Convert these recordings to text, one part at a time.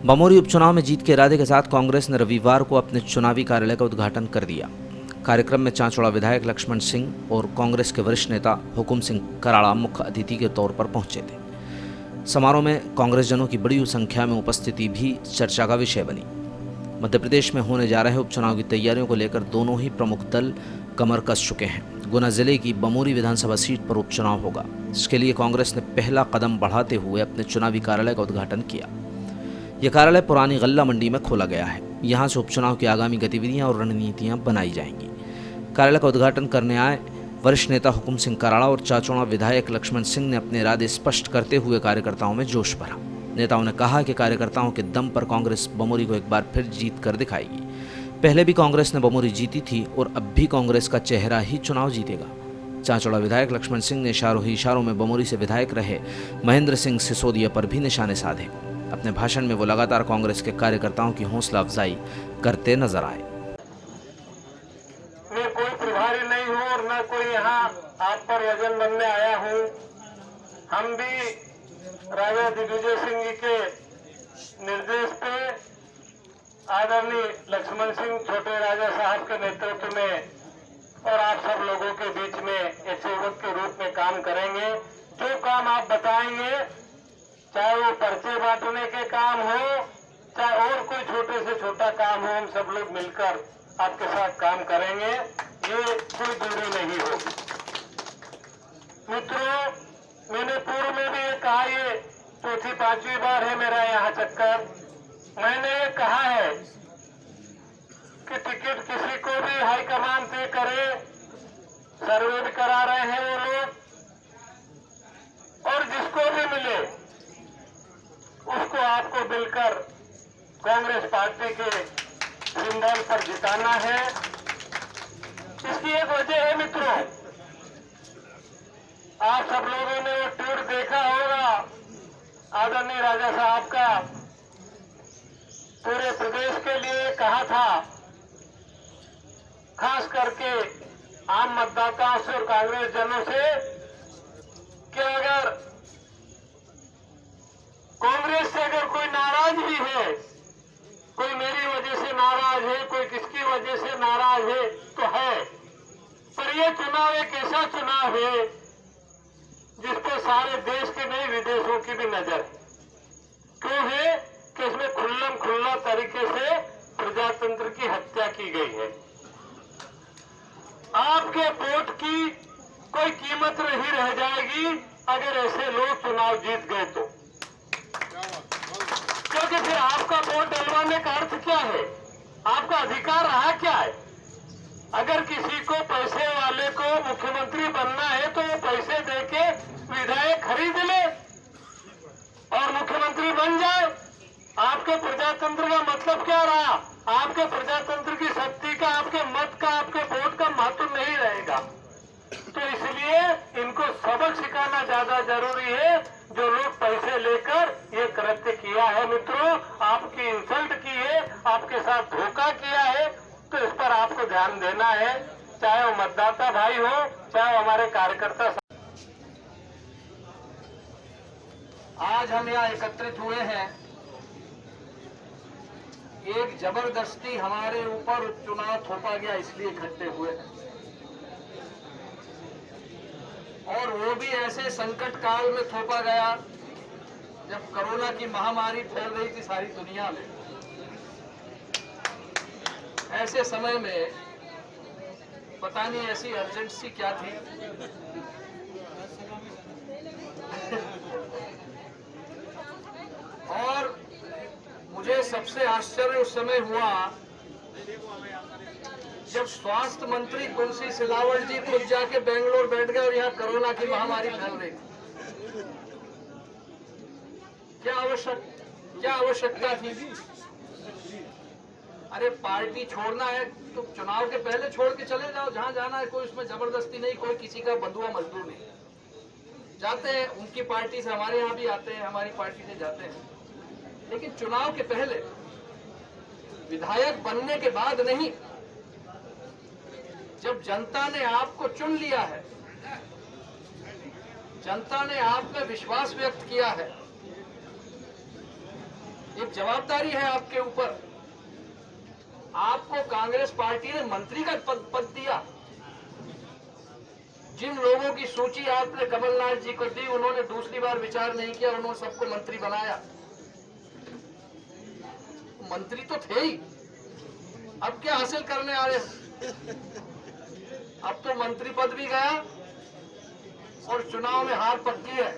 बमोरी उपचुनाव में जीत के इरादे के साथ कांग्रेस ने रविवार को अपने चुनावी कार्यालय का उद्घाटन कर दिया। कार्यक्रम में चांचौड़ा विधायक लक्ष्मण सिंह और कांग्रेस के वरिष्ठ नेता हुकुम सिंह कराड़ा मुख्य अतिथि के तौर पर पहुंचे थे। समारोह में कांग्रेस जनों की बड़ी संख्या में उपस्थिति भी चर्चा का विषय बनी। मध्य प्रदेश में होने जा रहे उपचुनाव की तैयारियों को लेकर दोनों ही प्रमुख दल कमर कस चुके हैं। गुना जिले की बमोरी विधानसभा सीट पर उपचुनाव होगा। इसके लिए कांग्रेस ने पहला कदम बढ़ाते हुए अपने चुनावी कार्यालय का उद्घाटन किया। यह कार्यालय पुरानी गल्ला मंडी में खोला गया है। यहाँ से उपचुनाव की आगामी गतिविधियां और रणनीतियां बनाई जाएंगी। कार्यालय का उद्घाटन करने आए वरिष्ठ नेता हुकुम सिंह कराड़ा और चांचौड़ा विधायक लक्ष्मण सिंह ने अपने इरादे स्पष्ट करते हुए कार्यकर्ताओं में जोश भरा। नेताओं ने कहा कि कार्यकर्ताओं के दम पर कांग्रेस बमोरी को एक बार फिर जीत कर दिखाएगी। पहले भी कांग्रेस ने बमोरी जीती थी और अब भी कांग्रेस का चेहरा ही चुनाव जीतेगा। चांचौड़ा विधायक लक्ष्मण सिंह ने इशारों ही इशारों में बमोरी से विधायक रहे महेंद्र सिंह सिसोदिया पर भी निशाने साधे। अपने भाषण में वो लगातार कांग्रेस के कार्यकर्ताओं की हौसला अफजाई करते नजर आए। मैं कोई प्रभारी नहीं हूं और न कोई यहाँ आप पर वजन बनने आया हूं। हम भी राजा दिग्विजय सिंह जी के निर्देश पे आदरणीय लक्ष्मण सिंह छोटे राजा साहब के नेतृत्व में और आप सब लोगों के बीच में एक सेवक के रूप में काम करेंगे। जो काम आप बताएंगे, चाहे वो पर्चे बांटने के काम हो, चाहे और कोई छोटे से छोटा काम हो, हम सब लोग मिलकर आपके साथ काम करेंगे। ये कोई दूरी नहीं होगी। मित्रों, मैंने पूर्व में भी ये कहा, ये चौथी पांचवी बार है मेरा यहाँ चक्कर। मैंने ये कहा है कि टिकट किसी को भी हाईकमान तय करे। सर्वे भी करा रहे हैं वो लोग, और जिसको भी मिले उसको आपको मिलकर कांग्रेस पार्टी के सिंबल पर जिताना है। इसकी एक वजह है मित्रों, आप सब लोगों ने वो ट्वीट देखा होगा आदरणीय राजा साहब का, पूरे प्रदेश के लिए कहा था, खास करके आम मतदाताओं से और कांग्रेस जनों से, कि अगर कांग्रेस से अगर कोई नाराज भी है, कोई मेरी वजह से नाराज है, कोई किसकी वजह से नाराज है, तो है, पर ये चुनाव एक ऐसा चुनाव है जिस पर सारे देश के नहीं विदेशों की भी नजर है। क्यों है कि इसमें खुल्लम खुल्ला तरीके से प्रजातंत्र की हत्या की गई है। आपके वोट की कोई कीमत नहीं रह जाएगी अगर ऐसे लोग चुनाव जीत गए तो, क्योंकि फिर आपका वोट डलवाने का अर्थ क्या है? आपका अधिकार रहा क्या है? अगर किसी को पैसे वाले को मुख्यमंत्री बनना है तो वो पैसे देके विधायक खरीद ले और मुख्यमंत्री बन जाए। आपके प्रजातंत्र का मतलब क्या रहा? आपके प्रजातंत्र की शक्ति का, आपके मत का, आपके वोट का महत्व नहीं रहेगा। तो इसलिए इनको सबक सिखाना ज्यादा जरूरी है। जो लोग पैसे लेकर ये कृत्य किया है मित्रों, आपकी इंसल्ट की है, आपके साथ धोखा किया है, तो इस पर आपको ध्यान देना है। चाहे वो मतदाता भाई हो, चाहे वो हमारे कार्यकर्ता। आज हम यहाँ एकत्रित हुए हैं, एक जबरदस्ती हमारे ऊपर चुनाव थोपा गया इसलिए इकट्ठे हुए हैं, और वो भी ऐसे संकट काल में थोपा गया जब कोरोना की महामारी फैल रही थी सारी दुनिया में। ऐसे समय में पता नहीं ऐसी अर्जेंसी क्या थी, और मुझे सबसे आश्चर्य उस समय हुआ जब स्वास्थ्य मंत्री तुलसी सिलावट जी खुद जाके बेंगलोर बैठ गए और यहाँ कोरोना की महामारी फैल रही थी। क्या आवश्यकता थी? अरे पार्टी छोड़ना है तो चुनाव के पहले छोड़ के चले जाओ, जहां जाना है। कोई उसमें जबरदस्ती नहीं, कोई किसी का बंधुआ मजदूर नहीं। जाते हैं उनकी पार्टी से, हमारे यहाँ भी आते हैं, हमारी पार्टी से जाते हैं, लेकिन चुनाव के पहले, विधायक बनने के बाद नहीं। जब जनता ने आपको चुन लिया है, जनता ने आप में विश्वास व्यक्त किया है, एक जवाबदारी है आपके ऊपर। आपको कांग्रेस पार्टी ने मंत्री का पद दिया। जिन लोगों की सूची आपने कमलनाथ जी को दी, उन्होंने दूसरी बार विचार नहीं किया, उन्होंने सबको मंत्री बनाया। मंत्री तो थे ही, अब क्या हासिल करने आ रहे हो? अब तो मंत्री पद भी गया और चुनाव में हार पक्की है।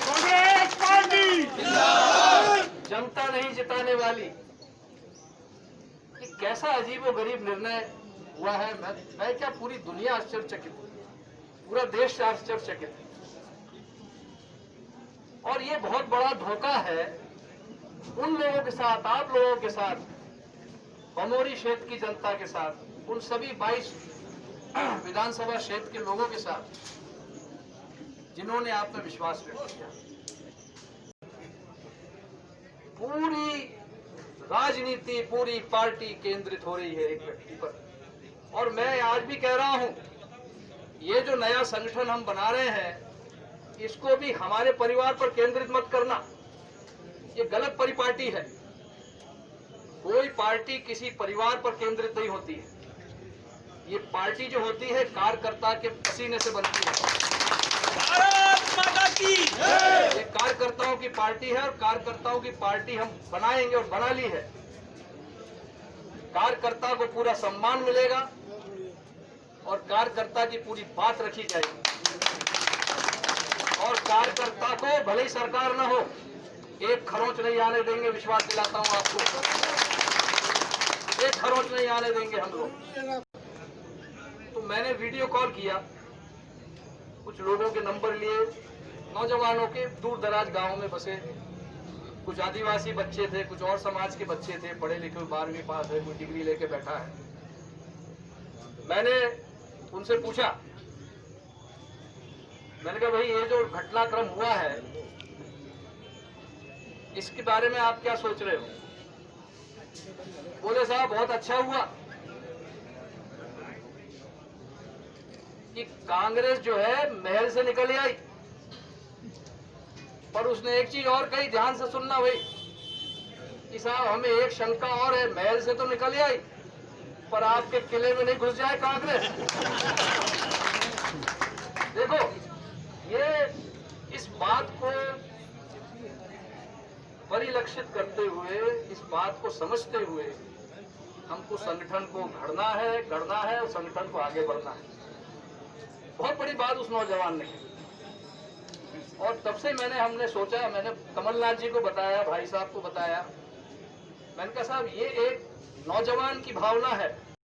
कांग्रेस पार्टी जनता नहीं जिताने वाली। ये कैसा अजीबोगरीब निर्णय हुआ है। मैं क्या, पूरी दुनिया आश्चर्यचकित है, पूरा देश आश्चर्यचकित है। और ये बहुत बड़ा धोखा है उन लोगों के साथ, आप लोगों के साथ, बमोरी क्षेत्र की जनता के साथ, उन सभी 22 विधानसभा क्षेत्र के लोगों के साथ जिन्होंने आप पर विश्वास व्यक्त किया। पूरी राजनीति, पूरी पार्टी केंद्रित हो रही है एक व्यक्ति पर। और मैं आज भी कह रहा हूं, ये जो नया संगठन हम बना रहे हैं, इसको भी हमारे परिवार पर केंद्रित मत करना। ये गलत परिपाटी है। कोई पार्टी किसी परिवार पर केंद्रित नहीं होती है। ये पार्टी जो होती है कार्यकर्ता के पसीने से बनती है। भारत माता की जय। ये कार्यकर्ताओं की पार्टी है और कार्यकर्ताओं की पार्टी हम बनाएंगे और बना ली है। कार्यकर्ता को पूरा सम्मान मिलेगा और कार्यकर्ता की पूरी बात रखी जाएगी। और कार्यकर्ता को भले ही सरकार न हो, एक खरोंच नहीं आने देंगे, विश्वास दिलाता हूं आपको। एक खरोंच नहीं आने देंगे हम लोग। तो मैंने वीडियो कॉल किया, कुछ लोगों के नंबर लिए, नौजवानों के, दूर दराज गांवों में बसे, कुछ आदिवासी बच्चे थे, कुछ और समाज के बच्चे थे, पढ़े लिखे, 12वीं पास है, कोई डिग्री लेके बैठा है। मैंने उनसे पूछा, मैंने कहा भाई ये जो घटनाक्रम हुआ है इसके बारे में आप क्या सोच रहे हो? बोले साहब बहुत अच्छा हुआ कि कांग्रेस जो है महल से निकल आई। पर उसने एक चीज और कही, ध्यान से सुनना भाई, कि साहब हमें एक शंका और है, महल से तो निकल आई पर आपके किले में नहीं घुस जाए कांग्रेस। देखो, ये इस बात को परिलक्षित करते हुए, इस बात को समझते हुए हमको संगठन को गढ़ना है और संगठन को आगे बढ़ना है। बहुत बड़ी बात उस नौजवान ने की। और तब से हमने सोचा, मैंने कमलनाथ जी को बताया, भाई साहब को बताया, मैंने कहा साहब ये एक नौजवान की भावना है,